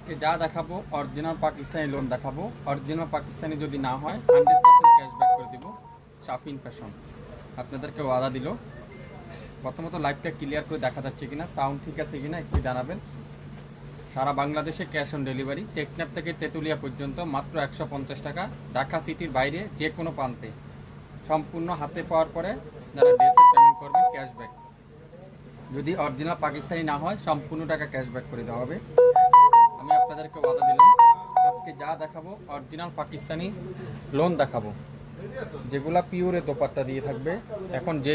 আজকে যা দেখাবো অরিজিনাল পাকিস্তানি লোন দেখাবো। অরিজিনাল পাকিস্তানি যদি না হয় 100% ক্যাশব্যাক করে দিব। শাফিন ফ্যাশন আপনাদেরকে ওয়াদা দিল। প্রথমত লাইভটা ক্লিয়ার করে দেখা যাচ্ছে কিনা, সাউন্ড ঠিক আছে কিনা একটু জানাবেন। সারা বাংলাদেশে ক্যাশ অন ডেলিভারি, টেকনাফ থেকে তেঁতুলিয়া পর্যন্ত মাত্র 150 টাকা। ঢাকা সিটির বাইরে যে কোনো প্রান্তে সম্পূর্ণ হাতে পাওয়ার পরে যারা ড্রেসে পেমেন্ট করবেন ক্যাশব্যাক। যদি অরিজিনাল পাকিস্তানি না হয় সম্পূর্ণ টাকা ক্যাশব্যাক করে দেওয়া হবে। আমি আপনাদেরকে ওয়াদা দিলাম আজকে যা দেখাবো অরিজিনাল পাকিস্তানি লোন দেখাবো, যেগুলা পিওরে দোপাট্টা দিয়ে থাকবে। এখন যে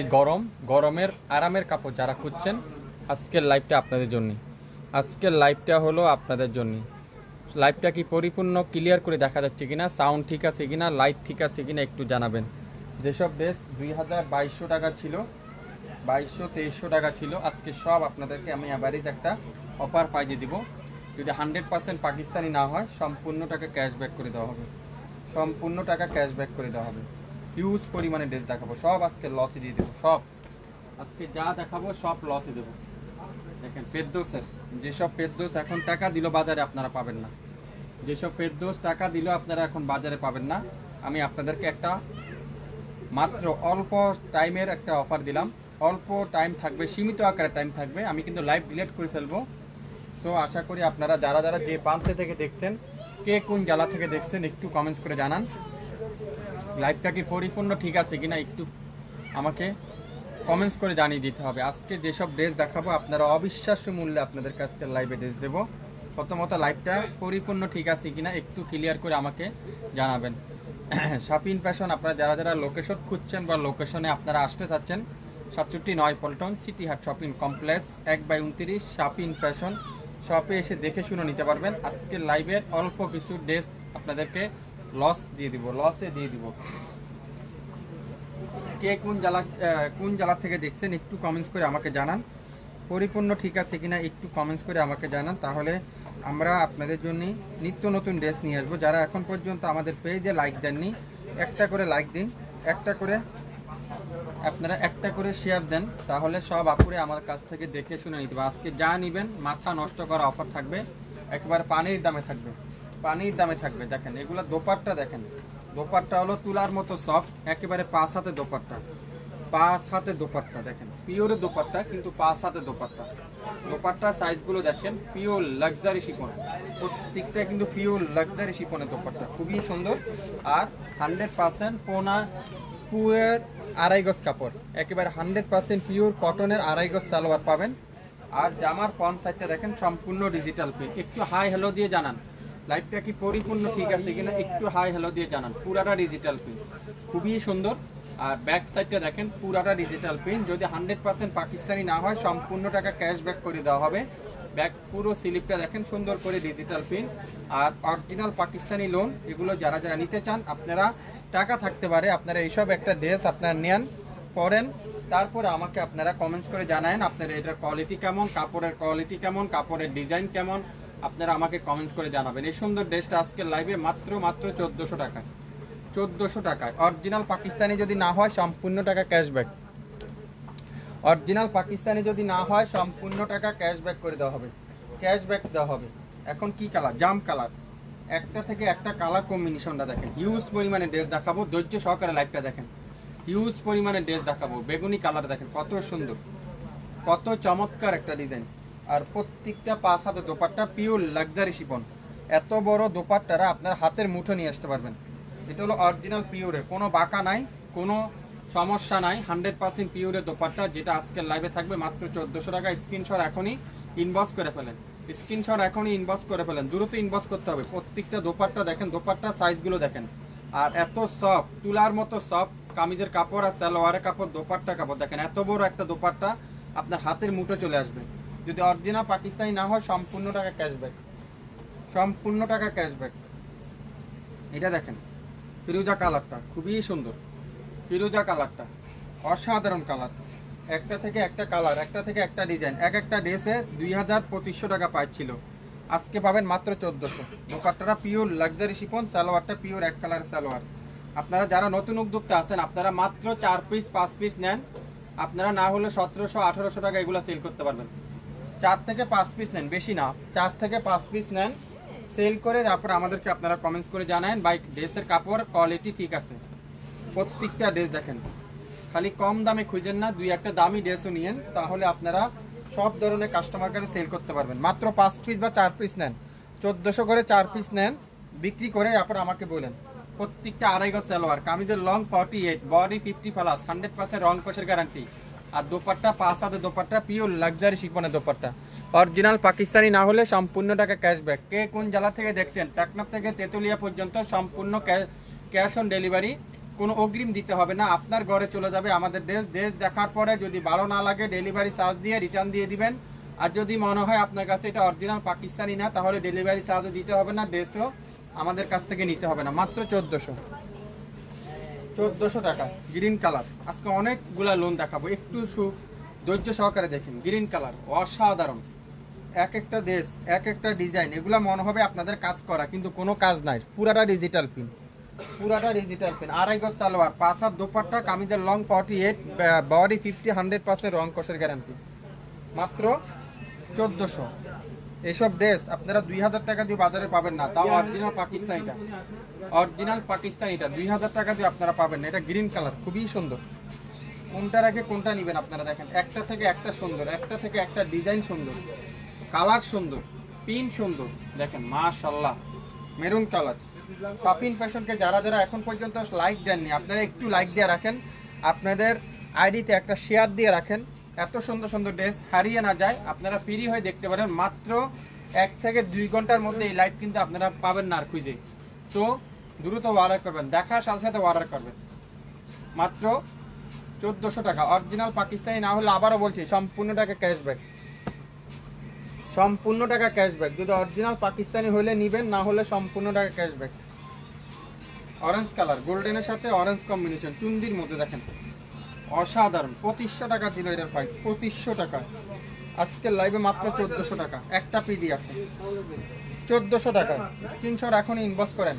গরমের আরামের কাপড় যারা খুঁজছেন, আজকের লাইভটা আপনাদের জন্য। আজকের লাইভটা হলো আপনাদের জন্য। লাইভটা কি পরিপূর্ণ ক্লিয়ার করে দেখা যাচ্ছে কিনা, সাউন্ড ঠিক আছে কিনা, লাইট ঠিক আছে কিনা একটু জানাবেন। যেসব ড্রেস 2200 টাকা ছিল, 2200-2300 টাকা ছিল, আজকে সব আপনাদেরকে আমি অ্যাভারেজ একটা অফার পাইয়ে দিব। যদি 100% পাকিস্তানি না হয় সম্পূর্ণ টাকা ক্যাশব্যাক করে দেওয়া হবে। সম্পূর্ণ টাকা ক্যাশব্যাক করে দেওয়া হবে। হিউজ পরিমাণে ড্রেস দেখাবো, সব আজকে লসে দিয়ে দেবো। সব আজকে যা দেখাবো সব লসে দেবো। দেখেন ফেরদৌসের যেসব ফেরদৌস এখন টাকা দিল বাজারে আপনারা পাবেন না, যেসব ফেরদৌস টাকা দিল আপনারা এখন বাজারে পাবেন না। আমি আপনাদেরকে একটা মাত্র অল্প টাইমের একটা অফার দিলাম। অল্প টাইম থাকবে, সীমিত আকারে টাইম থাকবে। আমি কিন্তু লাইভ ডিলিট করে ফেলবো। সো আশা করি আপনারা যারা যারা যে প্রান্তে থেকে দেখছেন, কে কোন জেলা থেকে দেখছেন একটু কমেন্টস করে জানান। লাইভটা কি পরিপূর্ণ ঠিক আছে কিনা একটু আমাকে কমেন্টস করে জানিয়ে দিতে হবে। আজকে যেসব ড্রেস দেখাবো আপনারা অবিশ্বাস্য মূল্যে আপনাদের কাছে লাইভে ড্রেস দেবো। প্রথমত লাইভটা পরিপূর্ণ ঠিক আছে কিনা একটু ক্লিয়ার করে আমাকে জানাবেন। শাফিন ফ্যাশন আপনারা যারা যারা লোকেশন খুঁজছেন বা লোকেশনে আপনারা আসতে চাচ্ছেন, 67-9 পল্টন সিটি হাট শপিং কমপ্লেক্স 1/29 শাফিন ফ্যাশন শপে এসে দেখে শুনে নিতে পারবেন। আজকের লাইভের অল্প কিছু ড্রেস আপনাদেরকে লসে দিয়ে দিব। কে কোন জেলা থেকে দেখছেন একটু কমেন্টস করে আমাকে জানান। পরিপূর্ণ ঠিক আছে কিনা একটু কমেন্টস করে আমাকে জানান, তাহলে আমরা আপনাদের জন্য নিত্য নতুন ড্রেস নিয়ে আসবো। যারা এখন পর্যন্ত আমাদের পেজে লাইক দেননি, একটা করে লাইক দিন, আপনারা একটা করে শেয়ার দেন, তাহলে সব আপুরে আমার কাছ থেকে দেখে শুনে নিতে পারবে। আজকে যা নেবেন মাথা নষ্ট করা অফার থাকবে, একেবারে পানির দামে থাকবে। দেখেন এগুলো দোপাট্টা, দেখেন দোপাট্টা হলো তুলার মতো সফট, একেবারে 5 হাতে দোপাট্টা দেখেন, পিওর দোপাট্টা কিন্তু 5 হাতে দোপাট্টা সাইজগুলো দেখেন, পিওর লাক্সারি শিফন, প্রত্যেকটা কিন্তু পিওর লাক্সারি শিফনের দোপাট্টা, খুবই সুন্দর। আর 100% পুয়ের 2.5 গজ কাপড়, একেবারে 100% পিওর কটনের 2.5 গজ সালোয়ার পাবেন। আর জামার ফ্রন্ট সাইডটা দেখেন সম্পূর্ণ ডিজিটাল প্রিন্ট। একটু হাই হ্যালো দিয়ে জানান লাইভটা কি পরিপূর্ণ ঠিক আছে কিনা, একটু হাই হ্যালো দিয়ে জানান। পুরাটা ডিজিটাল প্রিন্ট, খুবই সুন্দর। আর ব্যাক সাইডটা দেখেন পুরাটা ডিজিটাল প্রিন্ট। যদি 100% পাকিস্তানি না হয় সম্পূর্ণ টাকা ক্যাশব্যাক করে দেওয়া হবে। ব্যাক পুরো স্লিপটা দেখেন সুন্দর করে ডিজিটাল প্রিন্ট আর অরিজিনাল পাকিস্তানি লোন। এগুলো যারা যারা নিতে চান, আপনারা টাকা থাকতে পারে, আপনারা এইসব একটা ড্রেস আপনারা নেন, পরেন, তারপরে আমাকে আপনারা কমেন্টস করে জানায়েন আপনারা এটার কোয়ালিটি কেমন, কাপড়ের কোয়ালিটি কেমন, কাপড়ের ডিজাইন কেমন, আপনারা আমাকে কমেন্টস করে জানাবেন। এই সুন্দর ড্রেসটা আজকের লাইভে মাত্র 1400 টাকায়। অরিজিনাল পাকিস্তানি যদি না হয় সম্পূর্ণ টাকা ক্যাশব্যাক। অরিজিনাল পাকিস্তানি যদি না হয় সম্পূর্ণ টাকা ক্যাশব্যাক করে দেওয়া হবে। এখন কি কালার? জাম কালার। একটা থেকে একটা কালার কম্বিনেশনটা দেখেন। হিউজ পরিমাণে ড্রেস দেখাবো, ধৈর্য সহকারে লাইভটা দেখেন। হিউজ পরিমাণে ড্রেস দেখাবো। বেগুনি কালার দেখেন কত সুন্দর, কত চমৎকার একটা ডিজাইন। আর প্রত্যেকটা 5 হাতে দোপাট্টা, পিওর লাক্সারি শিফন। এত বড় দোপাট্টারা আপনার হাতের মুঠো নিয়ে আসতে পারবেন। এটা হলো অরিজিনাল পিওরের, কোনো বাঁকা নাই, কোনো সমস্যা নাই। 100% পিওরের দোপাট্টা, যেটা আজকের লাইভে থাকবে মাত্র 1400 টাকা। স্ক্রিনশট এখনই ইনবক্স করে ফেলেন, দ্রুত ইনবক্স করতে হবে। প্রত্যেকটা দোপাট্টা দেখেন, দোপাট্টা সাইজগুলো দেখেন। আর এত সফট, তুলার মতো সফট কামিজের কাপড় আর সালোয়ারের কাপড়, দোপাট্টা কাপড় দেখেন। এত বড় একটা দোপাট্টা আপনার হাতের মুঠো চলে আসবে। যদি অরিজিনাল পাকিস্তানি না হয় সম্পূর্ণ টাকা ক্যাশব্যাক। এটা দেখেন ফিরোজা কালারটা, খুবই সুন্দর। ফিরোজা কালারটা অসাধারণ কালার। একটা থেকে একটা কালার, একটা থেকে একটা ডিজাইন। একটা ড্রেসে 2000-2500 টাকা পাইছিল, আজকে পাবেন মাত্র 1400। দোপাট্টাটা পিওর লাক্সারি শিফন, সালোয়ারটা পিওর এক কালার সালোয়ার। আপনারা যারা নতুন উদ্যোক্তা আছেন, আপনারা মাত্র 4 পিস 5 পিস নেন, আপনারা না হলে 1700-1800 টাকা এগুলো সেল করতে পারবেন। 4 থেকে 5 পিস নেন, বেশি না, 4 থেকে 5 পিস নেন, সেল করে তারপর আমাদেরকে আপনারা কমেন্টস করে জানান ভাই ড্রেসের কাপড় কোয়ালিটি ঠিক আছে। প্রত্যেকটা ড্রেস দেখেন, খালি কম দামে খুঁজেন না, দুই একটা দামি ড্রেসও নিয়েন, তাহলে আপনারা সব ধরনের কাস্টমার কাছে সেল করতে পারবেন। মাত্র 5 পিস বা 4 পিস নেন, 1400 করে 4 পিস নেন, বিক্রি করে তারপর আমাকে বলেন। প্রত্যেকটা আড়াই গজ সালোয়ার, কামিজের লং 48, বডি 50+, 100% রং কষের গ্যারান্টি। আর দোপাট্টা 5 হাতে দোপাট্টা, পিওর লাক্সারি শিফনের দোপাট্টা, অরিজিনাল পাকিস্তানি না হলে সম্পূর্ণ টাকা ক্যাশব্যাক। কে কোন জেলা থেকে দেখছেন, টেকনাফ থেকে তেতুলিয়া পর্যন্ত সম্পূর্ণ ক্যাশ অন ডেলিভারি, কোনো অগ্রিম দিতে হবে না, আপনার ঘরে চলে যাবে আমাদের ড্রেস। ড্রেস দেখার পরে যদি ভালো না লাগে ডেলিভারি চার্জ দিয়ে রিটার্ন দিয়ে দিবেন। আর যদি মনে হয় আপনার কাছে এটা অরিজিনাল পাকিস্তানি না, তাহলে ডেলিভারি চার্জও দিতে হবে না, ড্রেসও আমাদের কাছ থেকে নিতে হবে না। মাত্র 1400 টাকা। গ্রিন কালার, আজকে অনেকগুলা লোন দেখাবো, একটু ধৈর্য সহকারে দেখেন। গ্রিন কালার অসাধারণ, এক একটা দেশ এক একটা ডিজাইন, এগুলা মনে হবে আপনাদের কাজ করা, কিন্তু কোনো কাজ নাই, পুরাটা ডিজিটাল প্রিন্ট, পুরাটা ডিজিটাল পেন। আড়াই গজ সালোয়ার, 5 হাত দোপাট্টা, কামিজের লং 48, বডি 50, 100% রং কষের গ্যারান্টি। মাত্র 1400। এইসব ড্রেস আপনারা 2000 টাকা দিয়ে বাজারে পাবেন না, তাও অরিজিনাল পাকিস্তানিটা, অরিজিনাল পাকিস্তানিটা 2000 টাকা দিয়ে আপনারা পাবেন না। এটা গ্রিন কালার, খুবই সুন্দর। কোনটা রেখে কোনটা নেবেন আপনারা দেখেন, একটা থেকে একটা সুন্দর, একটা থেকে একটা ডিজাইন সুন্দর, কালার সুন্দর, পিন সুন্দর, দেখেন মাশাআল্লাহ। মেরুন কালার, শপিং ফ্যাশনকে যারা যারা এখন পর্যন্ত লাইক দেননি, আপনারা একটু লাইক দিয়ে রাখেন, আপনাদের আইডিতে একটা শেয়ার দিয়ে রাখেন, এত সুন্দর সুন্দর ড্রেস হারিয়ে না যায়, আপনারা ফ্রি হয়ে দেখতে পারেন। মাত্র 1 থেকে 2 ঘন্টার মধ্যে এই লাইভ কিন্তু আপনারা পাবেন না আর খুঁজে। সো দ্রুত অর্ডার করবেন, দেখার সাথে সাথে অর্ডার করবেন। মাত্র 1400 টাকা। অরিজিনাল পাকিস্তানি না হলে আবারও বলছি সম্পূর্ণ টাকা ক্যাশব্যাক, সম্পূর্ণ টাকা ক্যাশব্যাক। যদি অরিজিনাল পাকিস্তানি হলে নিবেন, না হলে সম্পূর্ণ টাকা ক্যাশব্যাক। অরেঞ্জ কালার, গোল্ডেনের সাথে অরেঞ্জ কম্বিনেশন, চুন্দির মধ্যে দেখেন অসাধারণ। 2500 টাকা ছিল এটার প্রাইস, 2500 টাকা। আজকের লাইভে মাত্র 1400 টাকা, একটা পিডি আছে 1400 টাকা। স্ক্রিনশট এখন ইনবক্স করেন,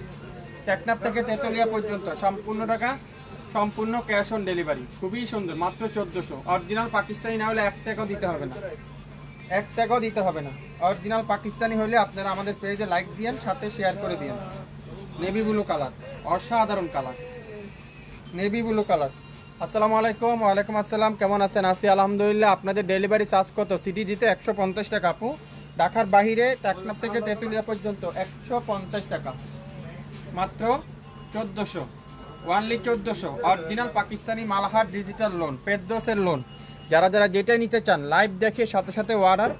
টেকনাফ থেকে তেতুলিয়া পর্যন্ত সম্পূর্ণ টাকা, সম্পূর্ণ ক্যাশ অন ডেলিভারি। খুবই সুন্দর, মাত্র 1400। অরিজিনাল পাকিস্তানি না হলে 1 টাকাও দিতে হবে না, 1 টাকাও দিতে হবে না। অরিজিনাল পাকিস্তানি হলে আপনারা আমাদের পেজে লাইক দিয়েন, সাথে শেয়ার করে দিন। নেভি ব্লু কালার, অসাধারণ কালার, নেভি ব্লু কালার। আসসালামু আলাইকুম। ওয়ালাইকুম আসসালাম, কেমন আছেন? আছি আলহামদুলিল্লাহ। আপনাদের ডেলিভারি চার্জ কত? সিটি দিতে 150 টাকা আপু, ঢাকার বাহিরে টেকনাফ থেকে তেতুলিয়া পর্যন্ত 150 টাকা। মাত্র 1400, ওয়ানলি 1400। অরিজিনাল পাকিস্তানি মালাহার ডিজিটাল লোন, পেডোসের লোন। যারা যারা যেটাই নিতে চান লাইভ দেখে সাথে সাথে অর্ডার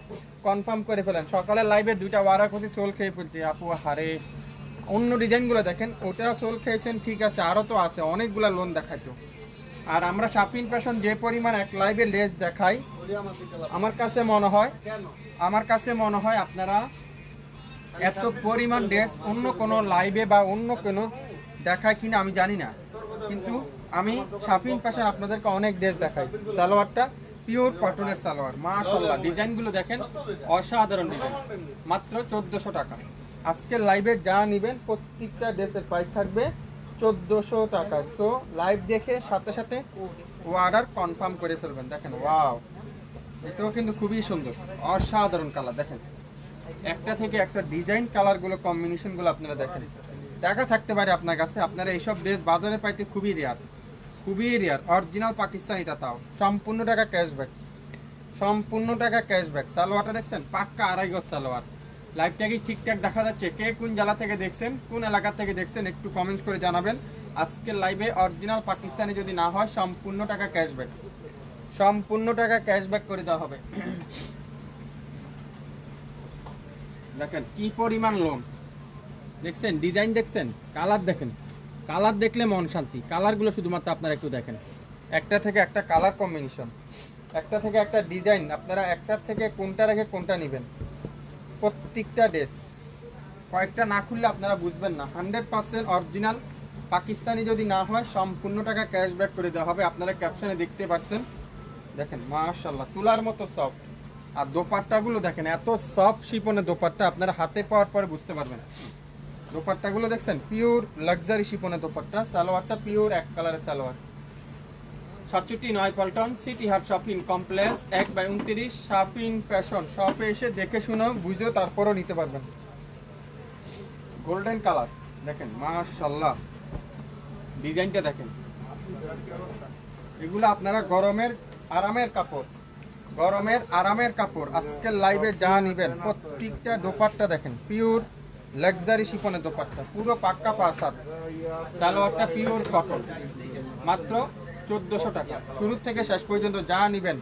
কনফার্ম করে ফেলেন। সকালের লাইভে 2টা অর্ডার করছি, সোল খেয়ে ফেলছি আপু। হারে অন্য ডিজাইনগুলো দেখেন, ওটা সোল খেয়েছেন ঠিক আছে, আরও তো আছে অনেকগুলো লোন দেখাইতো। আর আমরা শপিং ফ্যাশন যে পরিমাণ এক লাইভে লেস দেখাই, আমার কাছে মনে হয় আপনারা এত পরিমাণ ড্রেস অন্য কোনো লাইভে বা অন্য কোনো দেখায় কিনা আমি জানি না, কিন্তু আমি শপিং ফ্যাশন আপনাদেরকে অনেক ড্রেস দেখাই। সালোয়ারটা পিওর কটনের সালোয়ার, মাশাআল্লাহ। ডিজাইনগুলো দেখেন অসাধারণ ডিজাইন। মাত্র 1400 টাকা। আজকের লাইভে যা নেবেন প্রত্যেকটা ড্রেসের প্রাইস থাকবে 1400 টাকা। সো লাইভ দেখে সাথে সাথে অর্ডার কনফার্ম করে ফেলবেন। দেখেন ওয়াও, এটাও কিন্তু খুবই সুন্দর, অসাধারণ কালার। দেখেন একটা থেকে একটা ডিজাইন, কালারগুলো কম্বিনেশনগুলো আপনারা দেখেন, টাকা থাকতে পারে আপনার কাছে। আপনারা এইসব ড্রেস বাজারে পাইতে খুবই রেয়ার, খুবই রেয়ার। অরিজিনাল পাকিস্তানিটা তাও সম্পূর্ণ টাকা ক্যাশব্যাক, সম্পূর্ণ টাকা ক্যাশব্যাক। সালোয়ারটা দেখছেন, পাক্কা আড়াই গজ সালোয়ার। লাইভটা কি ঠিকঠাক দেখা যাচ্ছে? কে কোন জেলা থেকে দেখছেন, কোন এলাকা থেকে দেখছেন, একটু কমেন্টস করে জানাবেন। আজকের লাইভে অরিজিনাল পাকিস্তানি যদি না হয় সম্পূর্ণ টাকা ক্যাশব্যাক, সম্পূর্ণ টাকা ক্যাশব্যাক করে দেওয়া হবে। দেখেন কি পরিমাণ লোন, দেখছেন ডিজাইন, দেখছেন কালার, দেখেন কালার দেখলে মন শান্তি। কালারগুলো শুধুমাত্র আপনারা একটু দেখেন, একটা থেকে একটা কালার কম্বিনেশন, একটা থেকে একটা ডিজাইন। আপনারা একটার থেকে কোনটা রেখে কোনটা নেবেন। প্রত্যেকটা ড্রেস কয়েকটা না খুললে আপনারা বুঝবেন না। 100% অরিজিনাল পাকিস্তানি যদি না হয় সম্পূর্ণ টাকা ক্যাশব্যাক করে দেওয়া হবে। আপনারা ক্যাপশনে দেখতে পাচ্ছেন, দেখেন মাশাআল্লাহ, তুলার মতো সফট। আর দোপাট্টাগুলো দেখেন, এত সফট শিপনের দোপাট্টা, আপনারা হাতে পাওয়ার পরে বুঝতে পারবেন। দোপাট্টাগুলো দেখছেন, পিওর লাক্সারি শিপনের দোপাট্টা। সালোয়ারটা পিওর এক কালারের সালোয়ার। 67 পল্টন সিটি হাট শপিং কমপ্লেক্স 1/29 শপিং ফ্যাশন। শপে এসে দেখে শুনে বুঝে তারপরও নিতে পারবেন। গোল্ডেন কালার দেখেন, মাশাআল্লাহ ডিজাইনটা দেখেন। এগুলো আপনারা গরমের আরামের কাপড়, গরমের আরামের কাপড়। আজকের লাইভে যা নিবেন প্রত্যেকটা দোপাট্টা দেখেন, পিওর লাক্সারি শিফনের দোপাট্টা, পুরো পাক্কা পাসাদ। সালোয়ারটা পিওর কটন, মাত্র 1400 টাকা। শুরু থেকে শেষ পর্যন্ত যা নিবেন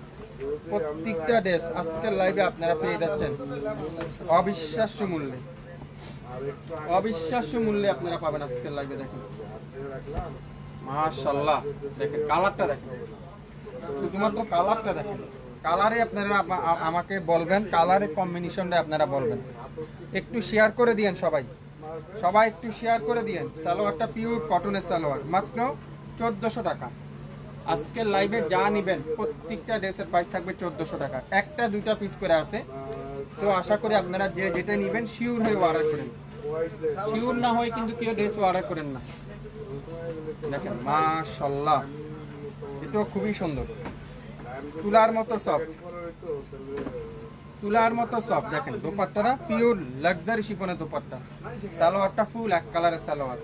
প্রত্যেকটা ড্রেস আজকের লাইভে আপনারা পেয়ে যাচ্ছেন অবিশ্বাস্য মূল্যে, অবিশ্বাস্য মূল্যে আপনারা পাবেন আজকের লাইভে। দেখেন মাশাআল্লাহ, দেখেন কালারটা দেখেন, শুধুমাত্র কালারটা দেখেন। কালারে আপনারা আমাকে বলবেন, কালারের কম্বিনেশনটা আপনারা বলবেন। একটু শেয়ার করে দিয়েন সবাই, সবাই একটু শেয়ার করে দিয়েন। সালোয়ারটা পিওর কটনের সালোয়ার, মাত্র 1400 টাকা। আজকের লাইভে যা নিবেন প্রত্যেকটা ড্রেসের প্রাইস থাকবে 1400 টাকা। একটা দুইটা পিস করে আছে, তো আশা করি আপনারা যে যেটা নিবেন শিওর হয়ে অর্ডার করেন। শিওর না হয় কিন্তু কেউ ড্রেস অর্ডার করেন না। দেখেন মাশাআল্লাহ, এটাও খুবই সুন্দর, তুলার মতো সফট, তুলার মতো সফট। দেখেন দোপাট্টাটা পিওর লাক্সারি শিফনের দোপাট্টা, সালোয়ারটা ফুল এক কালারের সালোয়ার,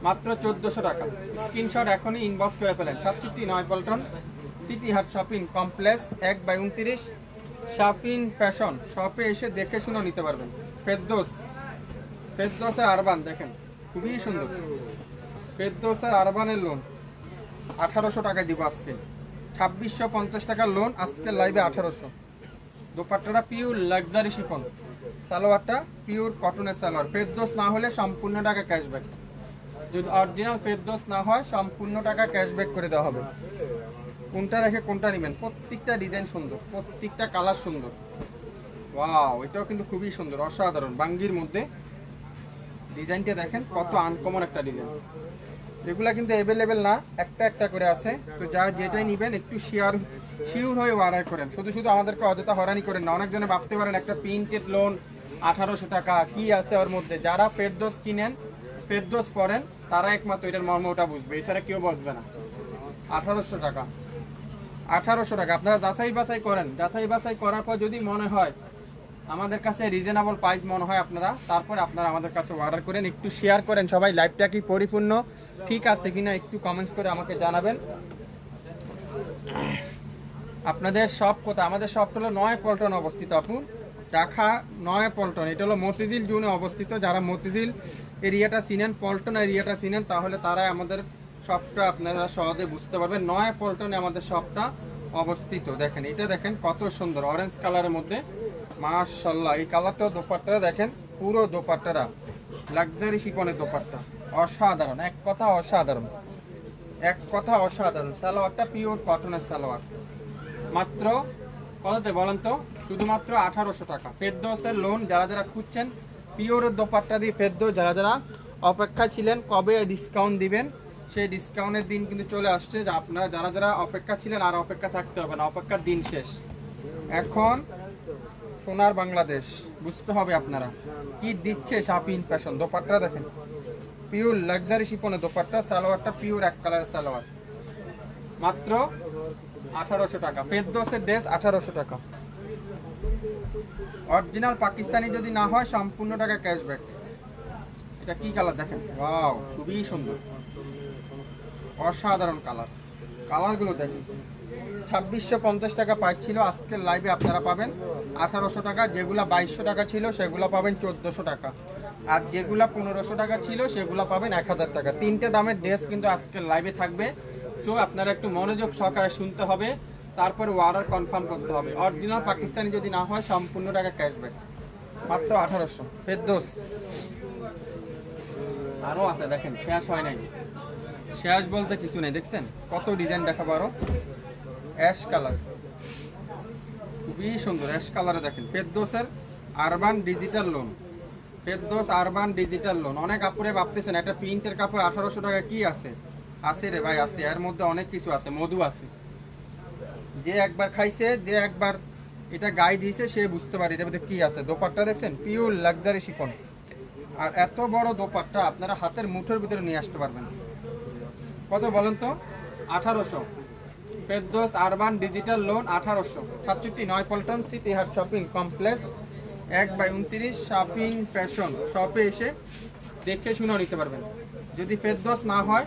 মাত্র 1400 টাকা। স্ক্রিনশট এখনই ইনবক্স করে ফেলেন। 67 পল্টন সিটি হাট শপিং কমপ্লেক্স 1/29 শাফিন ফ্যাশন শপে এসে দেখে শুনে নিতে পারবেন। ফেরদৌসের আরবান দেখেন খুবই সুন্দর, ফেরদৌসের আরবানের লোন 1800 টাকায় দিব আজকে। 2650 টাকার লোন আজকের লাইভে 1800। দোপাট্টাটা পিওর লাক্সারি শিফন, সালোয়ারটা পিওর কটনের সালোয়ার। ফেরদৌস না হলে সম্পূর্ণ টাকা ক্যাশব্যাক, যদি অরিজিনাল ফেরদৌস না হয় সম্পূর্ণ টাকা ক্যাশব্যাক করে দেওয়া হবে। কোনটা রেখে কোনটা নেবেন, প্রত্যেকটা ডিজাইন সুন্দর, প্রত্যেকটা কালার সুন্দর। ওয়াও, এটাও কিন্তু খুবই সুন্দর, অসাধারণ। বাঙ্গির মধ্যে ডিজাইনটা দেখেন কত আনকমন একটা ডিজাইন। এগুলা কিন্তু অ্যাভেলেবেল না, একটা একটা করে আছে। তো যা যেটাই নেবেন একটু শিওর হয়ে অর্ডার করেন। শুধু শুধু আমাদেরকে অযথা হয়রানি করেন না। অনেকজনে ভাবতে পারেন একটা প্রিন্টেড লোন 1800 টাকা কি আছে ওর মধ্যে। যারা ফেরদৌস কিনেন, ফেরদৌস পড়েন, তারা একমাত্র এটার মর্মটা বুঝবে, এছাড়া কেউ বুঝবে না। 1800 টাকা, 1800 টাকা। আপনারা যাচাই বাছাই করেন, যাচাই বাছাই করার পর যদি মনে হয় আমাদের কাছে রিজনেবল প্রাইস মনে হয় আপনারা, তারপরে আপনারা আমাদের কাছে অর্ডার করেন। একটু শেয়ার করেন সবাই, লাইভটা কি পরিপূর্ণ ঠিক আছে কিনা একটু কমেন্টস করে আমাকে জানাবেন। আপনাদের শপ কোথায়? আমাদের শপ হলো 9 পল্টন অবস্থিত, আপু ঢাকা 9 পল্টন। এটা হলো মতিঝিল জোনে অবস্থিত। যারা মতিঝিল এরিয়াটা চিনেন, পল্টন এরিয়াটা চিনেন, তাহলে তারাই আমাদের শপটা আপনারা সহজে বুঝতে পারবেন। 9 পল্টনে আমাদের শপটা অবস্থিত। দেখেন এটা দেখেন কত সুন্দর অরেঞ্জ কালারের মধ্যে, মাশাআল্লাহ। এই কালারটা দোপাট্টাটা দেখেন, পুরো দোপাট্টাটা লাক্সারি শিফনের দোপাট্টা, অসাধারণ, এক কথা অসাধারণ, এক কথা অসাধারণ। সালোয়ারটা পিওর কটনের সালোয়ার, মাত্র কততে বলেন তো? শুধুমাত্র 1800 টাকা। ফেরদৌসের লোন যারা যারা খুঁজছেন পিওরের দোপাট্টা দিয়ে ফেরদৌস, যারা যারা অপেক্ষা ছিলেন কবে ডিসকাউন্ট দিবেন, সেই ডিসকাউন্টের দিন কিন্তু চলে আসছে। যে আপনারা যারা যারা অপেক্ষা ছিলেন আর অপেক্ষা থাকতে হবে না, অপেক্ষার দিন শেষ। এখন সোনার বাংলাদেশ বুঝতে হবে আপনারা কি দিচ্ছে শাফিন ফ্যাশন। দোপাট্টা দেখেন পিওর লাক্সারি শিফনের দোপাট্টা, সালোয়ারটা পিওর এক কালারের সালোয়ার, মাত্র 1800 টাকা। ফেরদৌসের ড্রেস 1800 টাকা। অরিজিনাল পাকিস্তানি যদি না হয় সম্পূর্ণ টাকা ক্যাশব্যাক। এটা কি কালার দেখেন, ওয়াও খুবই সুন্দর, অসাধারণ কালার। কালারগুলো দেখেন। 2650 টাকা প্রাইস ছিল, আজকের লাইভে আপনারা পাবেন 1800 টাকা। যেগুলা 2200 টাকা ছিল সেগুলো পাবেন 1400 টাকা, আর যেগুলা 1500 টাকা ছিল সেগুলো পাবেন 1000 টাকা। তিনটে দামের ড্রেস কিন্তু আজকের লাইভে থাকবে। সো আপনারা একটু মনোযোগ সহকারে শুনতে হবে, তারপরে অর্ডার কনফার্ম করতে হবে। অরিজিনাল পাকিস্তানি যদি না হয় সম্পূর্ণ টাকা ক্যাশব্যাক, মাত্র 1800। ফেরদৌস আরও আছে দেখেন, শেষ হয় নাই, শেষ বলতে কিছু নেই। দেখছেন কত ডিজাইন দেখাবো আরো। অ্যাশ কালার খুবই সুন্দর, অ্যাশ কালারে দেখেন। ফেরদৌসের urban digital loan, Ferdous urban digital loan. অনেক কাপড়ে ভাবতেছেন একটা প্রিন্টের কাপড় 1800 টাকা কি আছে? আছে রে ভাই, আছে। এর মধ্যে অনেক কিছু আছে, মধু আছে। যে একবার খাইছে, যে একবার এটা গায়ে দিয়েছে সে বুঝতে পারে এটার মধ্যে কি আছে। দোপাট্টা দেখছেন পিওর লাক্সারি শিফন, আর এত বড় দোপাট্টা আপনারা হাতের মুঠোর ভিতরে নিয়ে আসতে পারবেন। কত বলেন তো? 1800। Ferdous urban digital loan 1800। 67 9 Paltan city হাট শপিং কমপ্লেক্স 1/29 শাপিন ফ্যাশন শপে এসে দেখে শুনে নিতে পারবেন। যদি ফেরদৌস না হয়,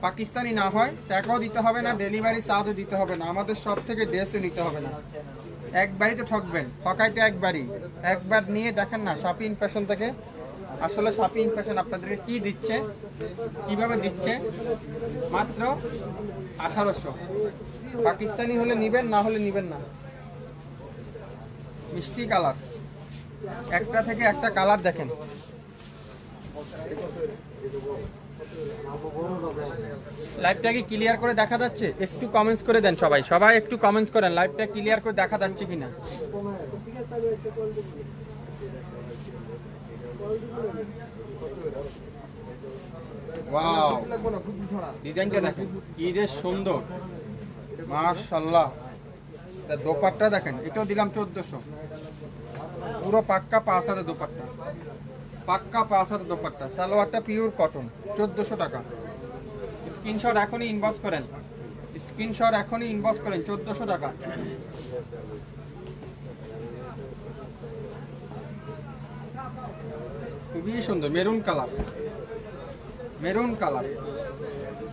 পাকিস্তানি না হয়, টাকাও দিতে হবে না, ডেলিভারি চার্জও দিতে হবে না, আমাদের সব থেকে ড্রেসও নিতে হবে না। একবারই তো ঠকবেন, ঠকাইতে একবারই, একবার নিয়ে দেখেন না শাপিন ফ্যাশন থেকে। আসলে শাপিন ফ্যাশন আপনাদেরকে কি দিচ্ছে, কিভাবে দিচ্ছে, মাত্র 1800। পাকিস্তানি হলে নিবেন, না হলে নিবেন না। মিষ্টি কালার, একটা থেকে একটা কালার দেখেন। লাইভটা কি ক্লিয়ার করে দেখা যাচ্ছে? একটু কমেন্টস করে দেন সবাই, সবাই একটু কমেন্টস করেন লাইভটা ক্লিয়ার করে দেখা যাচ্ছে কিনা। ওয়াও, ডিজাইনটা দেখেন কি যে সুন্দর, মাশাআল্লাহ। দোপাট্টা দেখেন, এটাও দিলাম 1400, পুরো পাক্কা 5 হাতে দোপাট্টা, পাক্কা 5 হাতে দোপাট্টা। সালোয়ারটা পিওর কটন, 1400 টাকা। স্ক্রিনশট এখনই ইনবক্স করেন, স্ক্রিনশট এখনই ইনবক্স করেন, 1400 টাকা। খুবই সুন্দর মেরুন কালার, মেরুন কালার।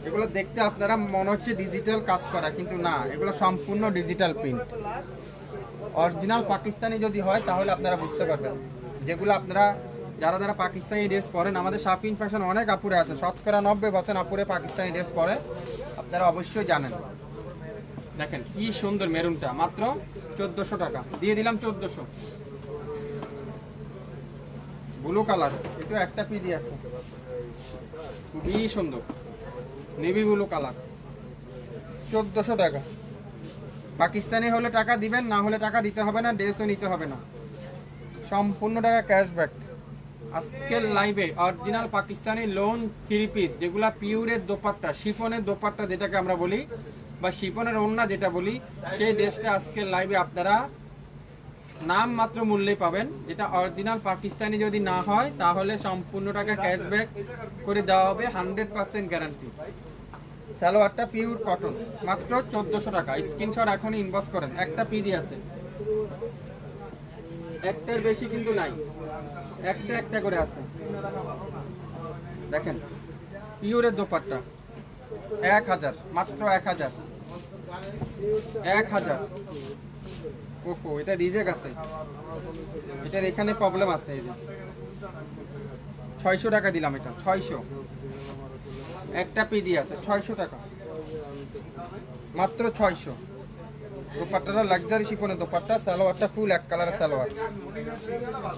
এগুলো দেখতে আপনারা মনে হচ্ছে ডিজিটাল কাজ করা, কিন্তু না, এগুলো সম্পূর্ণ ডিজিটাল প্রিন্ট। অরিজিনাল পাকিস্তানি যদি হয় তাহলে আপনারা বুঝতে পারবেন। যেগুলো আপনারা যারা যারা পাকিস্তানি ড্রেস পরেন, আমাদের শাপিন ফ্যাশন অনেক আপুরে আছে, শতকরা 90% আপুরে পাকিস্তানি ড্রেস পরে, আপনারা অবশ্যই জানেন। দেখেন কি সুন্দর মেরুনটা, মাত্র 1400 টাকা দিয়ে দিলাম, 1400। ব্লু কালার, এটা একটা পিডি আছে, খুবই সুন্দর, নেভি ব্লু কালার, 1400 টাকা। পাকিস্তানি হলে টাকা দিবেন, না হলে টাকা দিতে হবে না, ড্রেসও নিতে হবে না, সম্পূর্ণ টাকা ক্যাশব্যাক। আজকের লাইভে অরিজিনাল পাকিস্তানি লোন 3 পিস, যেগুলা পিওরের দোপাট্টা, শিফনের দোপাট্টা যেটাকে আমরা বলি, বা শিফনের ওড়না যেটা বলি, সেই ড্রেসটা আজকের লাইভে আপনারা নাম মাত্র মূল্যে পাবেন। যেটা অরিজিনাল পাকিস্তানি যদি না হয় তাহলে সম্পূর্ণ টাকা ক্যাশব্যাক করে দেওয়া হবে, 100% গ্যারান্টি। সালোয়ারটা পিওর কটন, মাত্র 1400 টাকা। স্ক্রিনশট এখনই ইনবক্স করেন। একটা পিডি আছে, একটার বেশি কিন্তু নাই, একটা একটা করে আছে। দেখেন পিওরের দোপাট্টা, 1000, মাত্র 1000, 1000। ওহো, এটা রিজেক্ট আছে, এটার এখানে প্রবলেম আছে। এই যে 600 টাকা দিলাম, এটা 600, একটা পিডি আছে, 600 টাকা, মাত্র 600। দোপাট্টাটা লাক্সারি শিফনের দোপাট্টা, সালোয়ারটা ফুল এক কালারের সালোয়ার,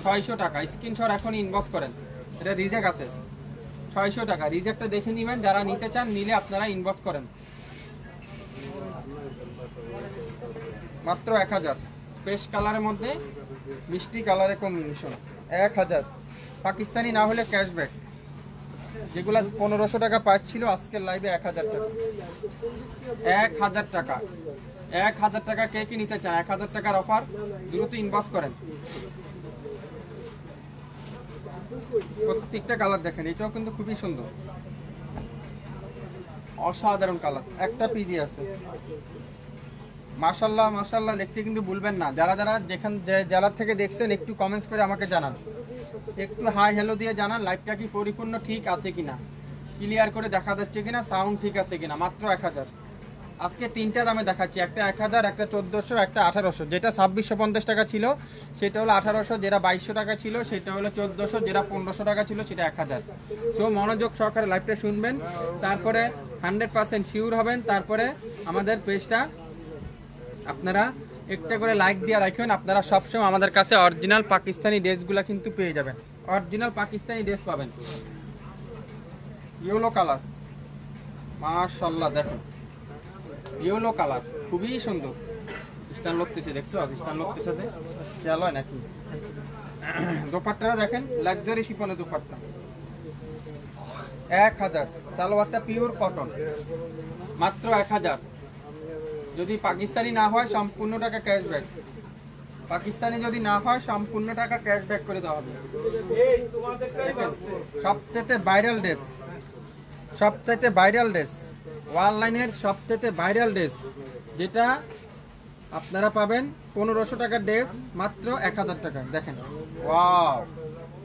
600 টাকা। স্ক্রিনশট এখন ইনবক্স করেন, এটা রিজেক্ট আছে, 600 টাকা। রিজেক্টটা দেখে নেবেন, যারা নিতে চান নিলে আপনারা ইনবক্স করেন, মাত্র 1000। পেস্ট কালারের মধ্যে মিষ্টি কালারের কম্বিনেশন, 1000। পাকিস্তানি না হলে ক্যাশব্যাক। যেগুলো 1500 টাকা পাচ্ছিল, আজকের লাইভে 1000 টাকা, 1000 টাকা, 1000 টাকা। কে কি নিতে চান 1000 টাকার অফার, দ্রুত ইনবক্স করেন। প্রত্যেকটা কালার দেখেন, এটাও কিন্তু খুবই সুন্দর, অসাধারণ কালার। একটা পিডি আছে, মাশাল্লাহ মাশাল্লাহ, লিখতে কিন্তু ভুলবেন না। যারা যারা যেখান জেলা থেকে দেখছেন একটু কমেন্টস করে আমাকে জানান, একটু হাই হ্যালো দিয়ে জানান লাইভটা কি পরিপূর্ণ ঠিক আছে কিনা, ক্লিয়ার করে দেখা যাচ্ছে কিনা, সাউন্ড ঠিক আছে কিনা। মাত্র 1000। আজকে তিনটা দামে দেখাচ্ছি, একটা 1000, একটা 1400, একটা 1800। যেটা 2650 টাকা ছিল সেটা হলো 1800, যেটা 2200 টাকা ছিল সেটা হলো 1400, যেটা 1500 টাকা ছিল সেটা 1000। সো মনোযোগ সহকারে লাইভটা শুনবেন, তারপরে 100% শিওর হবেন, তারপরে আমাদের পেজটা আপনারা একটা করে লাইক দিয়ে রাখবেন। আপনারা সবসময় আমাদের কাছে অরিজিনাল পাকিস্তানি ড্রেসগুলো কিন্তু পেয়ে যাবেন, অরিজিনাল পাকিস্তানি ড্রেস পাবেন। ইয়েলো কালার, মাশাআল্লাহ, দেখেন ইয়েলো কালার, খুবই সুন্দর। স্টান লাগতেছে, দেখছো স্টান লাগতেছে, খেয়াল হয় নাকি? দোপাট্টাটা দেখেন, লাক্সারি শিফনের দোপাট্টা, 1000। সালোয়ারটা পিওর কটন, মাত্র 1000। যদি পাকিস্তানি না হয় সম্পূর্ণ টাকা ক্যাশব্যাক, পাকিস্তানি যদি না হয় সম্পূর্ণ টাকা ক্যাশব্যাক করে দেওয়া হবে। সবচেয়ে ভাইরাল ড্রেস, সবচাইতে ভাইরাল ড্রেস, অনলাইনের সবচেয়ে ভাইরাল ড্রেস, যেটা আপনারা পাবেন 1500 টাকার ড্রেস মাত্র 1000 টাকা। দেখেন ওয়াও,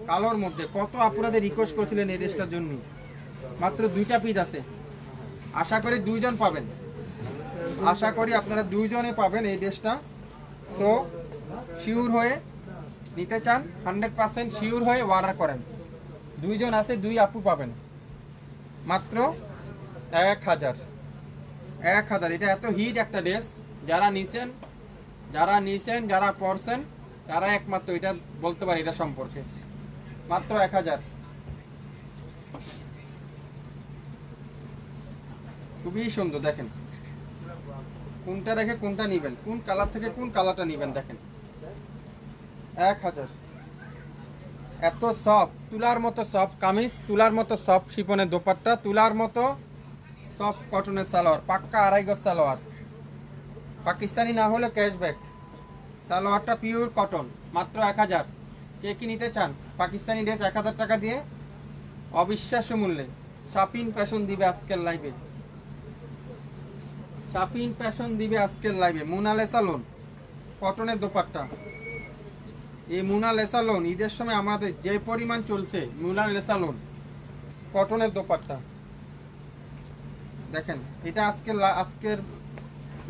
কালোর মধ্যে কত আপনাদের রিকোয়েস্ট করেছিলেন এই ড্রেসটার জন্য। মাত্র 2টা পিস আছে, আশা করি 2 জন পাবেন, আশা করি আপনারা 2 জনে পাবেন এই ড্রেসটা। সো শিওর হয়ে নিতে চান, 100% শিওর হয়ে অর্ডার করেন। 2 জন আছে, 2 আপু পাবেন মাত্র 1000। এটা এত হিট একটা ড্রেস, যারা নিছেন যারা পরছেন তারা একমাত্র এটা বলতে পারে এটা সম্পর্কে। মাত্র 1000। খুবই সুন্দর। দেখেন কোনটা রেখে কোনটা নিবেন, কোন কালার থেকে কোন কালারটা নিবেন। দেখেন 1000। এত সফট, তুলার মতো সফট কামিজ, তুলার মতো সফট শিপনের দোপাট্টা, তুলার মতো সফট কটনের সালোয়ার, পাক্কা 2.5 গজ সালোয়ার, পাকিস্তানি না হলে ক্যাশব্যাক। সালোয়ারটা পিওর কটন, মাত্র 1000। কে কি নিতে চান পাকিস্তানি ড্রেস 1000 টাকা দিয়ে অবিশ্বাস্য মূল্যে? শাপিন ফ্যাশন দিবে আজকের লাইভে, শাপিন ফ্যাশন দিবে আজকের লাইভে। মোনালিসা লোন কটনের দোপাট্টা, এই মোনালিসা লোন ঈদের সময় আমাদের যে পরিমাণ চলছে, মোনালিসা লোন কটনের দোপাট্টা। দেখেন এটা আজকের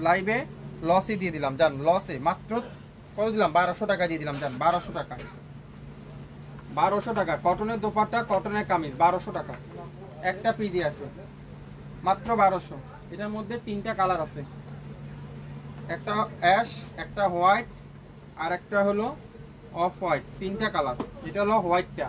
লাইভে লসই দিয়ে দিলাম জান, লসে মাত্র কত দিলাম, 1200 টাকা দিয়ে দিলাম জান, 1200 টাকা। 1200 টাকা কটনের দোপাট্টা, কটনের কামিজ 1200 টাকা। একটা পিডি আছে মাত্র 1200। এটার মধ্যে 3টা কালার আছে, একটা অ্যাশ, একটা হোয়াইট, আর একটা হলো অফ হোয়াইট। 3টা কালার। এটা হলো হোয়াইটটা।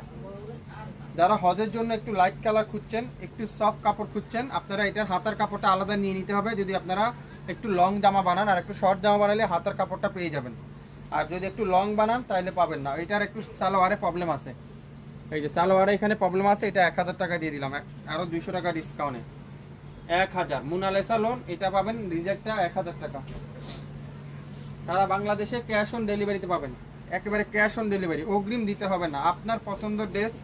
যারা হজের জন্য একটু লাইট কালার খুঁজছেন, একটু সফট কাপড় খুঁজছেন, আপনারা এটার হাতার কাপড়টা আলাদা নিয়ে নিতে হবে। যদি আপনারা একটু লং জামা বানান, আর একটু শর্ট জামা বানালে হাতার কাপড়টা পেয়ে যাবেন। আর যদি একটু লং বানান তাহলে পাবেন না। এটার একটু সালোয়ারে প্রবলেম আছে, এই যে সালোয়ারে এখানে প্রবলেম আছে। এটা 1000 টাকা দিয়ে দিলাম, আরও 200 টাকা ডিসকাউন্টে 1000। মোনালিসা লোন এটা পাবেন রিজেক্টটা 1000 টাকা। সারা বাংলাদেশে ক্যাশ অন ডেলিভারিতে পাবেন, একেবারে ক্যাশ অন ডেলিভারি, অগ্রিম দিতে হবে না। আপনার পছন্দের ড্রেস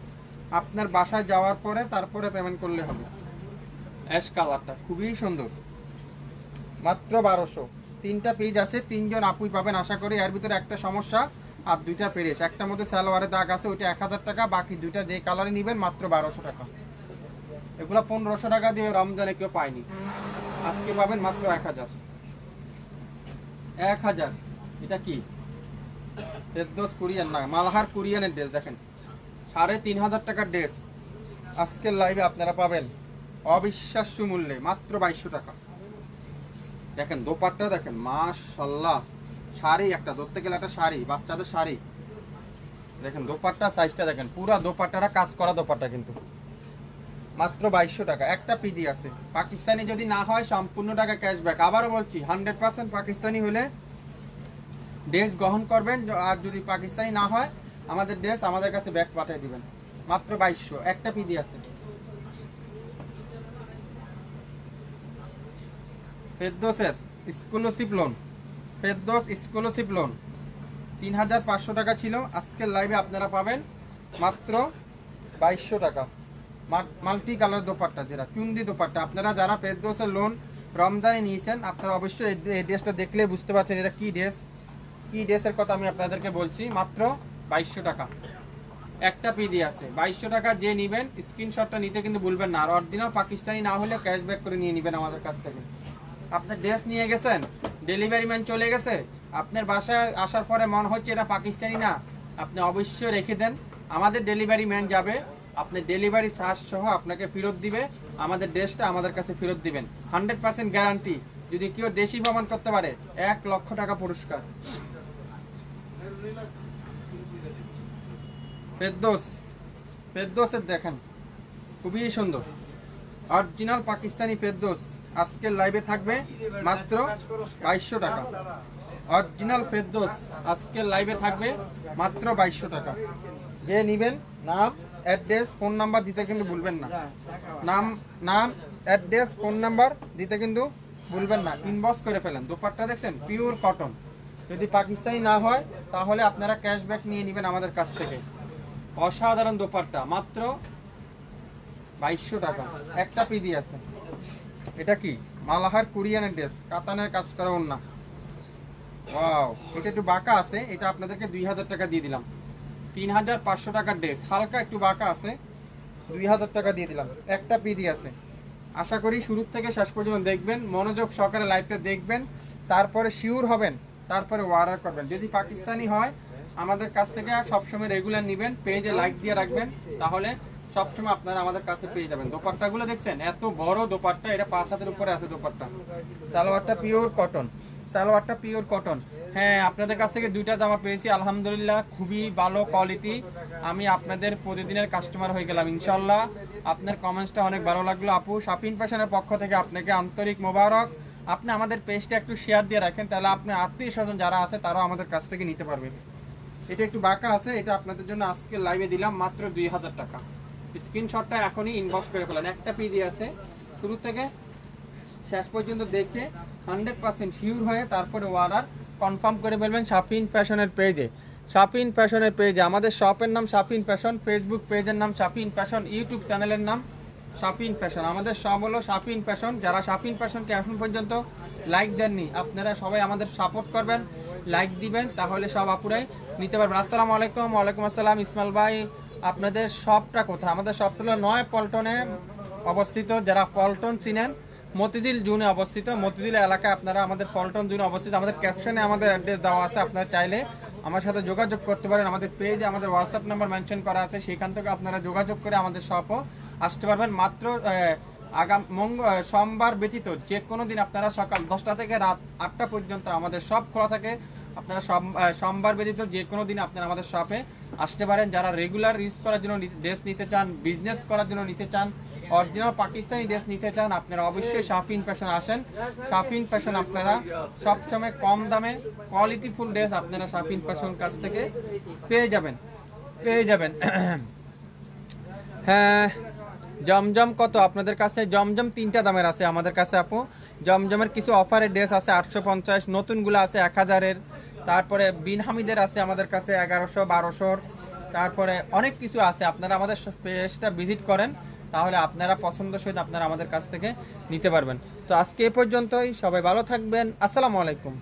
আপনার বাসায় যাওয়ার পরে তারপরে পেমেন্ট করলে হবে। অ্যাশ কালারটা খুবই সুন্দর, মাত্র 1200। 3টা পেজ আছে, 3 জন আপুই পাবেন আশা করি। এর ভিতরে একটা সমস্যা আর 2টা পেরেস, একটার মধ্যে সালোয়ারে দাগ আছে, ওইটা 1000 টাকা। বাকি 2টা যে কালারে নেবেন মাত্র 1200 টাকা। এগুলো 1500 টাকা দিয়ে রমজানে কেউ পায়নি, আজকে পাবেন মাত্র 1000। এটা কি ফেরদৌস কোরিয়ান না, মালহার কোরিয়ানের ড্রেস। দেখেন 3500 টাকার ড্রেস আজকের লাইভে আপনারা পাবেন অবিশ্বাস্য মূল্যে মাত্র 2200 টাকা। দেখেন দোপাট্টা দেখেন, মাশাআল্লাহ। শাড়ি একটা ধরতে গেলে একটা শাড়ি, বাচ্চাদের শাড়ি। দেখেন দোপাট্টা সাইজটা দেখেন, পুরো দোপাট্টাটা কাজ করা দোপাট্টা, কিন্তু মাত্র 2200 টাকা। একটা পিডি আছে, পাকিস্তানি যদি না হয় সম্পূর্ণ টাকা ক্যাশব্যাক। আবারও বলছি 100% পাকিস্তানি হলে ড্রেস গ্রহণ করবেন, আর যদি পাকিস্তানি না হয় আমাদের ড্রেস আমাদের কাছে ব্যাক পাঠিয়ে দিবেন। মাত্র 2200। একটা পিডি আছে। ফেরদৌসের exclusive loan, Ferdous exclusive loan 3500 টাকা ছিল, আজকের লাইভে আপনারা পাবেন মাত্র 2200 টাকা। মাল্টি কালার দোপাট্টা, যেটা চুন্দি দোপাট্টা। আপনারা যারা ফেরদৌসের লোন রমজানে নিয়েছেন, আপনারা অবশ্যই এই ড্রেসটা দেখলে বুঝতে পারছেন এটা কি ড্রেস, কি ড্রেসের কথা আমি আপনাদেরকে বলছি। মাত্র 2200 টাকা। একটা পিডি আছে 2200 টাকা। যে নেবেন স্ক্রিনশটটা নিতে কিন্তু ভুলবেন না, আর অরিজিনাল পাকিস্তানি না হলে ক্যাশব্যাক করে নিয়ে নেবেন আমাদের কাছ থেকে। আপনার ড্রেস নিয়ে গেছেন, ডেলিভারি ম্যান চলে গেছে, আপনার বাসায় আসার পরে মনে হচ্ছে এটা পাকিস্তানি না, আপনি অবশ্যই রেখে দেন। আমাদের ডেলিভারি ম্যান যাবে, আপনি ডেলিভারি চার্জ সহ আপনাকে ফেরত দিবে, আমাদের ড্রেসটা আমাদের কাছে ফেরত দিবেন। 100% গ্যারান্টি। যদি কেউ দেশি প্রমাণ করতে পারে 1 লক্ষ টাকা পুরস্কার। ফেরদৌসের দেখেন খুবই সুন্দর অরিজিনাল পাকিস্তানি ফেরদৌস আজকের লাইভে থাকবে মাত্র 2200 টাকা। অরিজিনাল ফেরদৌস আজকের লাইভে থাকবে মাত্র 2200 টাকা। যে নেবেন নাম অ্যাড্রেস ফোন নাম্বার দিতে কিন্তু ভুলবেন না, নাম অ্যাড্রেস ফোন নাম্বার দিতে কিন্তু ভুলবেন না, ইনবক্স করে ফেলেন। দোপাট্টা দেখছেন পিওর কটন, যদি পাকিস্তানি না হয় তাহলে আপনারা ক্যাশব্যাক নিয়ে নেবেন আমাদের কাছ থেকে। অসাধারণ দোপাট্টা মাত্র 2200 টাকা। একটা পিডি আছে। এটা কি মালাহার কোরিয়ানের ড্রেস, কাতানের কাজ করা ওন্না, ওয়াও, এটা একটু বাঁকা আছে, এটা আপনাদেরকে 2000 টাকা দিয়ে দিলাম। 3500 টাকার ড্রেস, হালকা একটু বাঁকা আছে, 2000 টাকা দিয়ে দিলাম। একটা পিডি আছে। আশা করি শুরু থেকে শেষ পর্যন্ত দেখবেন, মনোযোগ সহকারে লাইভটা দেখবেন, তারপরে শিওর হবেন, তারপরে অর্ডার করবেন। যদি পাকিস্তানি হয় আমাদের কাছ থেকে সবসময় রেগুলার নেবেন, পেজে লাইক দিয়ে রাখবেন, তাহলে সবসময় আপনারা আমাদের কাছে পেয়ে যাবেন। দোপাট্টাগুলো দেখছেন, এত বড় দোপাট্টা, এটা 5 হাতের উপরে আছে দোপাট্টা। সালোয়ারটা পিওর কটন, সালোয়ারটা পিওর কটন। হ্যাঁ, আপনাদের কাছ থেকে 2টা জামা পেয়েছি, আলহামদুলিল্লাহ, খুবই ভালো কোয়ালিটি। আমি আপনাদের প্রতিদিনের কাস্টমার হয়ে গেলাম ইনশাল্লাহ। আপনার কমেন্টসটা অনেক ভালো লাগলো আপু। শাফিন ফ্যাশনের পক্ষ থেকে আপনাকে আন্তরিক মোবারক। আপনি আমাদের পেজটা একটু শেয়ার দিয়ে রাখেন, তাহলে আপনি আত্মীয় স্বজন যারা আছে তারাও আমাদের কাছ থেকে নিতে পারবে। এটা একটু বাঁকা আছে, এটা আপনাদের জন্য আজকে লাইভে দিলাম মাত্র 2000 টাকা। স্ক্রিনশটটা এখনই ইনবক্স করে ফেলেন। একটা পিডি আছে, শুরু থেকে শেষ পর্যন্ত দেখে 100% শিওর হয়ে তারপরে অর্ডার কনফার্ম করে ফেলবেন শাফিন ফ্যাশনের পেজে। শাফিন ফ্যাশনের পেজে আমাদের শপের নাম শাফিন ফ্যাশন, ফেসবুক পেজের নাম শাফিন ফ্যাশন, ইউটিউব চ্যানেলের নাম শাফিন ফ্যাশন। আমাদের সব হলো শাফিন ফ্যাশন। যারা শাফিন ফ্যাশনকে এখন পর্যন্ত লাইক দেননি, আপনারা সবাই আমাদের সাপোর্ট করবেন, লাইক দিবেন, তাহলে সব আপুরাই নিতে পারবেন। আসসালামু আলাইকুম। ওয়ালাইকুম আসসালাম। ইসমাইল ভাই, আপনাদের শপটা কোথায়? আমাদের শপটা হলো 9 পল্টনে অবস্থিত। যারা পল্টন চিনেন, মতিঝিল জোনে অবস্থিত। মতিঝিল এলাকায় আপনারা আমাদের পল্টন জোনে অবস্থিত। আমাদের ক্যাপশনে আমাদের অ্যাড্রেস দেওয়া আছে, আপনারা চাইলে আমার সাথে যোগাযোগ করতে পারেন। আমাদের পেজে আমাদের হোয়াটসঅ্যাপ নাম্বার মেনশন করা আছে, সেখান থেকে আপনারা যোগাযোগ করে আমাদের শপও আসতে পারবেন। মাত্র সোমবার ব্যতীত যে কোনো দিন আপনারা সকাল 10টা থেকে রাত 8টা পর্যন্ত আমাদের শপ খোলা থাকে। আপনারা সোমবার ব্যতীত যে কোনো দিন আপনারা আমাদের শপে আসতে পারেন। যারা রেগুলার ইউজ করার জন্য ড্রেস নিতে চান, বিজনেস করার জন্য নিতে চান, অরিজিনাল পাকিস্তানি ড্রেস নিতে চান, আপনারা অবশ্যই শাফিন ফ্যাশন আসেন। শাফিন ফ্যাশন আপনারা সবসময় কম দামে কোয়ালিটিফুল ড্রেস আপনারা শাফিন ফ্যাশন কাছ থেকে পেয়ে যাবেন। হ্যাঁ, জমজম কত আপনাদের কাছে? জমজম 3টা দামের আছে আমাদের কাছে আপু। জমজমের কিছু অফারের ড্রেস আছে 850, নতুনগুলো আছে 1000-এর, তারপরে বিন হামিদের আছে আমাদের কাছে 1100, 1200, তারপরে অনেক কিছু আছে। আপনারা আমাদের পেজটা ভিজিট করেন, তাহলে আপনারা পছন্দসই আপনারা আমাদের কাছ থেকে নিতে পারবেন। তো আজকে এ পর্যন্তই, সবাই ভালো থাকবেন। আসসালামু আলাইকুম।